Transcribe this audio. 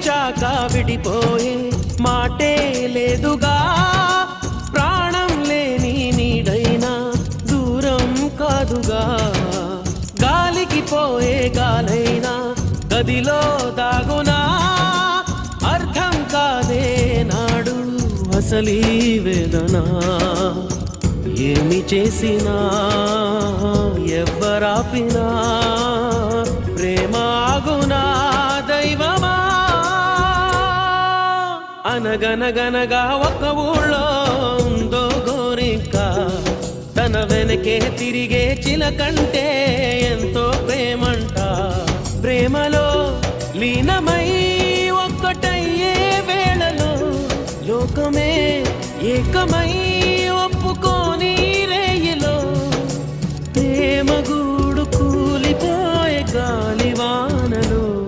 ప్రేమించాక విడిపోయే మాటే లేదుగా, ప్రాణం లేని నీడైనా దూరం కాదుగా, గాలికి పోయే గాలైనా గదిలో దాగునా, అర్థం కాదే నాడు అసలీ వేదన, ఏమి చేసినా ఎవ్వరాపినా ప్రేమ ఆగునా దైవమా. అనగనగనగా ఒక ఊళ్ళో ఉందో గోరింక, తన వెనకే తిరిగే చిలకంటే ఎంతో ప్రేమంట, ప్రేమలో లీనమై ఒక్కటయ్యే వేళలో లోకమే ఏకమై